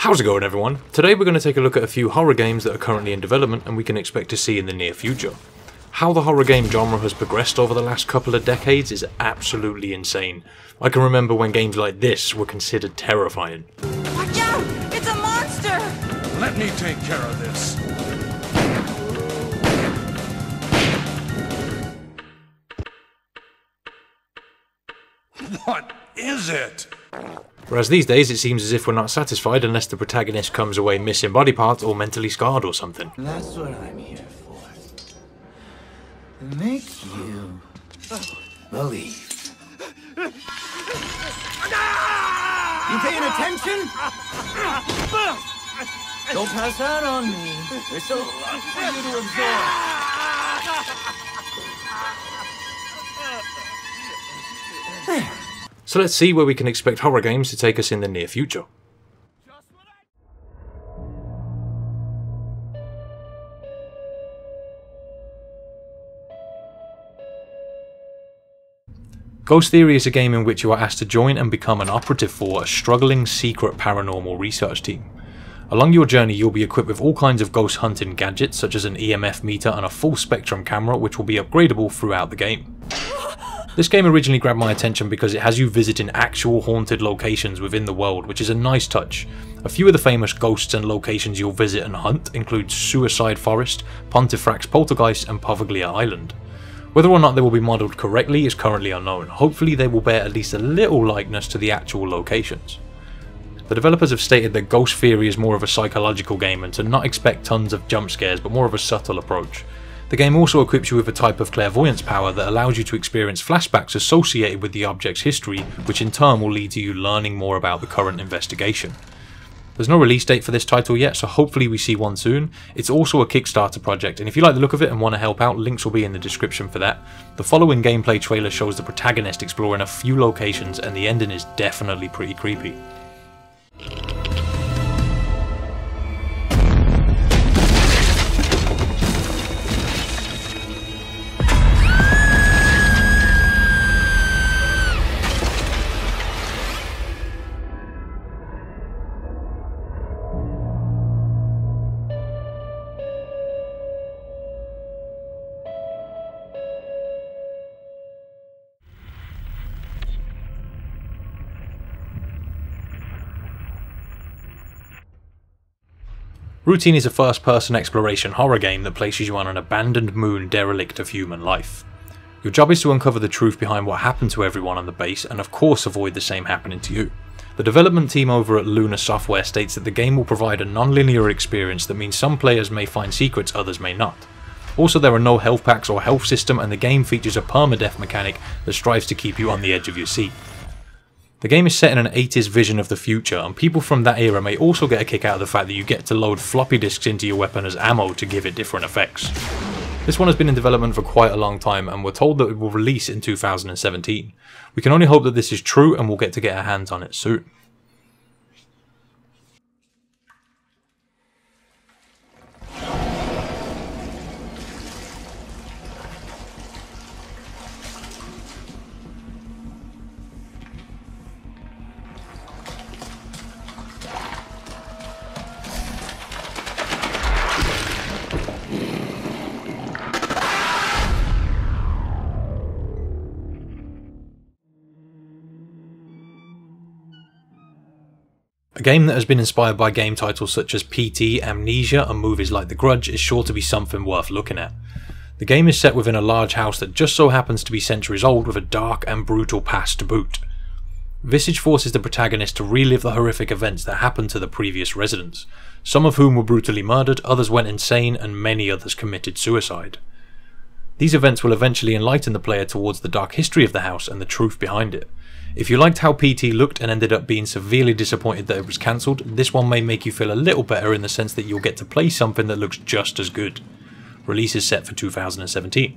How's it going, everyone? Today we're going to take a look at a few horror games that are currently in development and we can expect to see in the near future. How the horror game genre has progressed over the last couple of decades is absolutely insane. I can remember when games like this were considered terrifying. Watch out! It's a monster! Let me take care of this. What is it? Whereas these days it seems as if we're not satisfied unless the protagonist comes away missing body parts or mentally scarred or something. That's what I'm here for. To make you believe. You paying attention? Don't pass out on me. There's so much for you to absorb. There. So let's see where we can expect horror games to take us in the near future. Ghost Theory is a game in which you are asked to join and become an operative for a struggling secret paranormal research team. Along your journey you'll be equipped with all kinds of ghost hunting gadgets such as an EMF meter and a full spectrum camera which will be upgradable throughout the game. This game originally grabbed my attention because it has you visiting actual haunted locations within the world, which is a nice touch. A few of the famous ghosts and locations you'll visit and hunt include Suicide Forest, Pontefract's Poltergeist and Poveglia Island. Whether or not they will be modelled correctly is currently unknown. Hopefully they will bear at least a little likeness to the actual locations. The developers have stated that Ghost Theory is more of a psychological game and to not expect tons of jump scares but more of a subtle approach. The game also equips you with a type of clairvoyance power that allows you to experience flashbacks associated with the object's history, which in turn will lead to you learning more about the current investigation. There's no release date for this title yet, so hopefully we see one soon. It's also a Kickstarter project, and if you like the look of it and want to help out, links will be in the description for that. The following gameplay trailer shows the protagonist exploring a few locations, and the ending is definitely pretty creepy. Routine is a first-person exploration horror game that places you on an abandoned moon derelict of human life. Your job is to uncover the truth behind what happened to everyone on the base and of course avoid the same happening to you. The development team over at Luna Software states that the game will provide a non-linear experience that means some players may find secrets, others may not. Also, there are no health packs or health system, and the game features a permadeath mechanic that strives to keep you on the edge of your seat. The game is set in an 80s vision of the future, and people from that era may also get a kick out of the fact that you get to load floppy disks into your weapon as ammo to give it different effects. This one has been in development for quite a long time, and we're told that it will release in 2017. We can only hope that this is true and we'll get to get our hands on it soon. A game that has been inspired by game titles such as PT, Amnesia and movies like The Grudge is sure to be something worth looking at. The game is set within a large house that just so happens to be centuries old with a dark and brutal past to boot. VISAGE forces the protagonist to relive the horrific events that happened to the previous residents, some of whom were brutally murdered, others went insane and many others committed suicide. These events will eventually enlighten the player towards the dark history of the house and the truth behind it. If you liked how PT looked and ended up being severely disappointed that it was cancelled, this one may make you feel a little better in the sense that you'll get to play something that looks just as good. Release is set for 2017.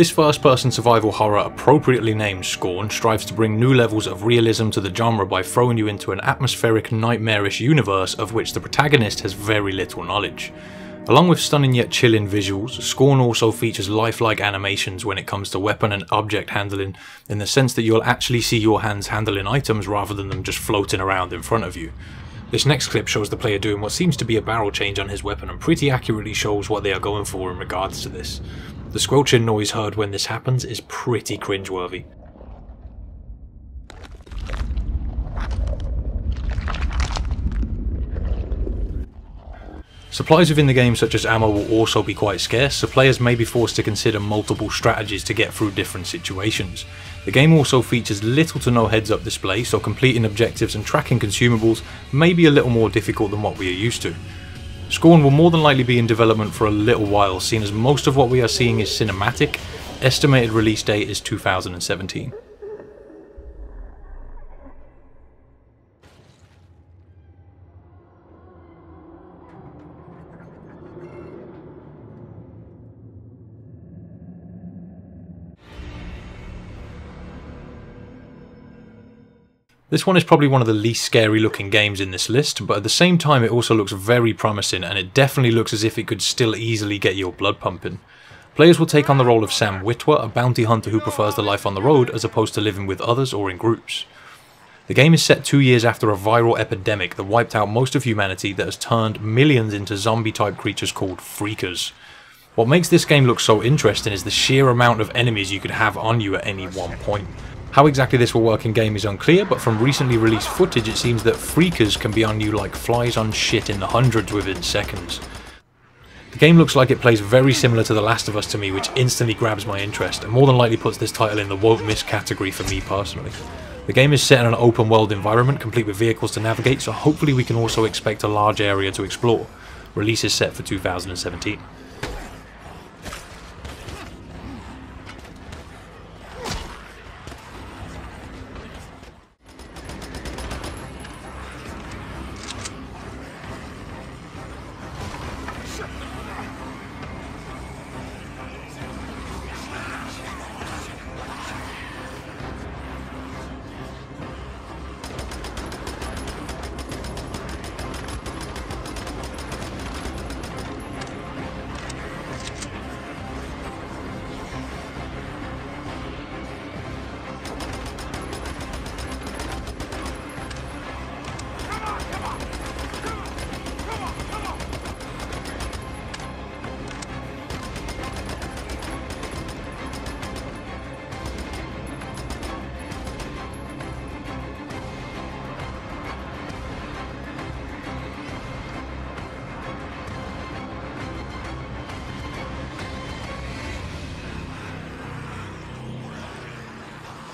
This first-person survival horror, appropriately named SCORN, strives to bring new levels of realism to the genre by throwing you into an atmospheric, nightmarish universe of which the protagonist has very little knowledge. Along with stunning yet chilling visuals, SCORN also features lifelike animations when it comes to weapon and object handling, in the sense that you'll actually see your hands handling items rather than them just floating around in front of you. This next clip shows the player doing what seems to be a barrel change on his weapon and pretty accurately shows what they are going for in regards to this. The squelching noise heard when this happens is pretty cringeworthy. Supplies within the game such as ammo will also be quite scarce, so players may be forced to consider multiple strategies to get through different situations. The game also features little to no heads up display, so completing objectives and tracking consumables may be a little more difficult than what we are used to. SCORN will more than likely be in development for a little while, seeing as most of what we are seeing is cinematic. Estimated release date is 2017. This one is probably one of the least scary looking games in this list, but at the same time it also looks very promising, and it definitely looks as if it could still easily get your blood pumping. Players will take on the role of Sam Witwer, a bounty hunter who prefers the life on the road as opposed to living with others or in groups. The game is set 2 years after a viral epidemic that wiped out most of humanity that has turned millions into zombie type creatures called freakers. What makes this game look so interesting is the sheer amount of enemies you could have on you at any one point. How exactly this will work in game is unclear, but from recently released footage it seems that freakers can be on you like flies on shit in the hundreds within seconds. The game looks like it plays very similar to The Last of Us to me, which instantly grabs my interest and more than likely puts this title in the won't miss category for me personally. The game is set in an open world environment complete with vehicles to navigate, so hopefully we can also expect a large area to explore. Release is set for 2017.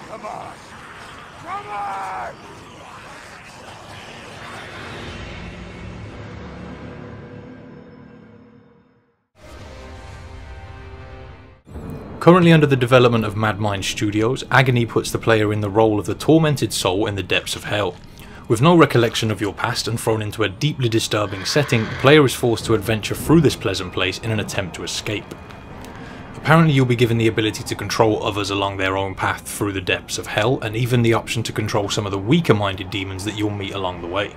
Come on! Come on! Currently under the development of Mad Mind Studios, Agony puts the player in the role of the tormented soul in the depths of hell. With no recollection of your past and thrown into a deeply disturbing setting, the player is forced to adventure through this pleasant place in an attempt to escape. Apparently you'll be given the ability to control others along their own path through the depths of hell, and even the option to control some of the weaker minded demons that you'll meet along the way.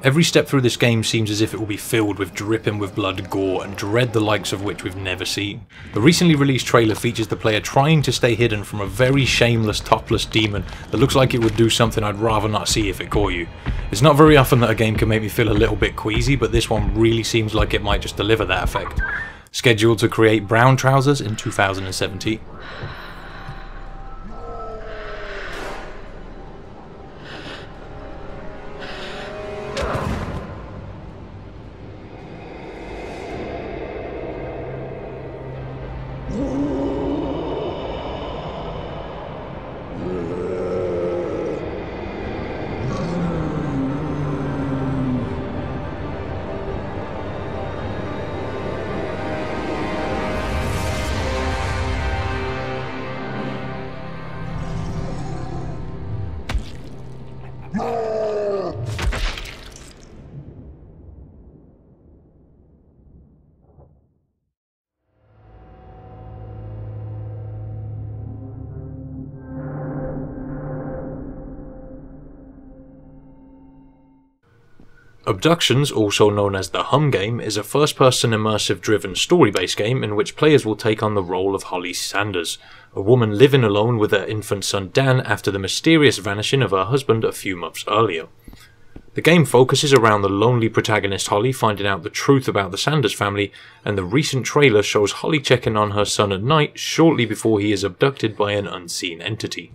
Every step through this game seems as if it will be filled with dripping with blood, gore and dread, the likes of which we've never seen. The recently released trailer features the player trying to stay hidden from a very shameless topless demon that looks like it would do something I'd rather not see if it caught you. It's not very often that a game can make me feel a little bit queasy, but this one really seems like it might just deliver that effect. Scheduled to create Brown Trousers in 2017. Abductions, also known as the Hum game, is a first-person immersive driven story-based game in which players will take on the role of Holly Sanders, a woman living alone with her infant son Dan after the mysterious vanishing of her husband a few months earlier. The game focuses around the lonely protagonist Holly finding out the truth about the Sanders family, and the recent trailer shows Holly checking on her son at night shortly before he is abducted by an unseen entity.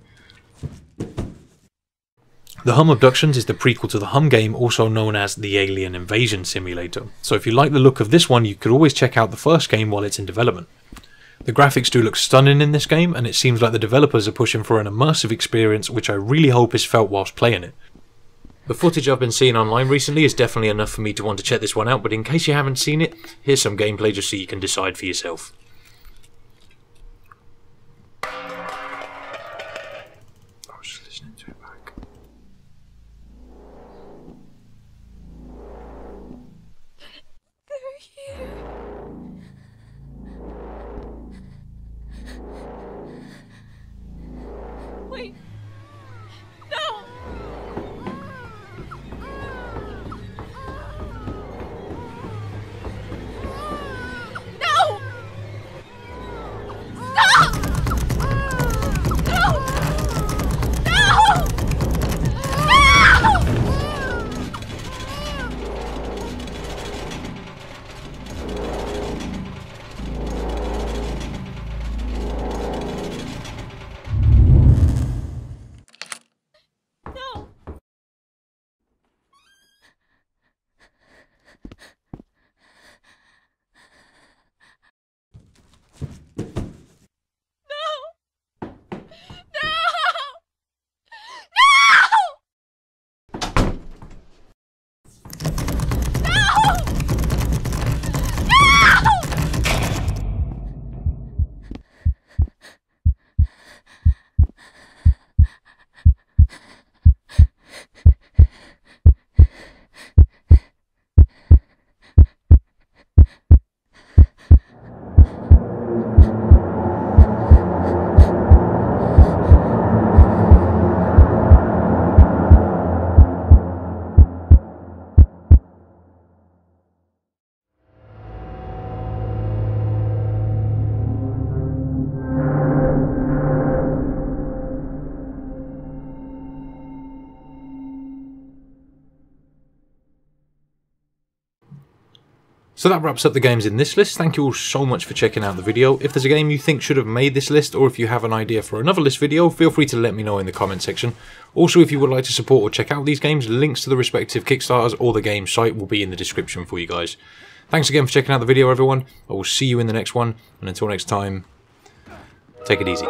The Hum Abductions is the prequel to the Hum game, also known as the Alien Invasion Simulator, so if you like the look of this one you could always check out the first game while it's in development. The graphics do look stunning in this game, and it seems like the developers are pushing for an immersive experience which I really hope is felt whilst playing it. The footage I've been seeing online recently is definitely enough for me to want to check this one out, but in case you haven't seen it, here's some gameplay just so you can decide for yourself. I was just listening to it back. They're here. Wait. No! No! Stop! No! No! No! No! So that wraps up the games in this list. Thank you all so much for checking out the video. If there's a game you think should have made this list, or if you have an idea for another list video, feel free to let me know in the comment section. Also, if you would like to support or check out these games, links to the respective Kickstarters or the game site will be in the description for you guys. Thanks again for checking out the video, everyone. I will see you in the next one, and until next time, take it easy.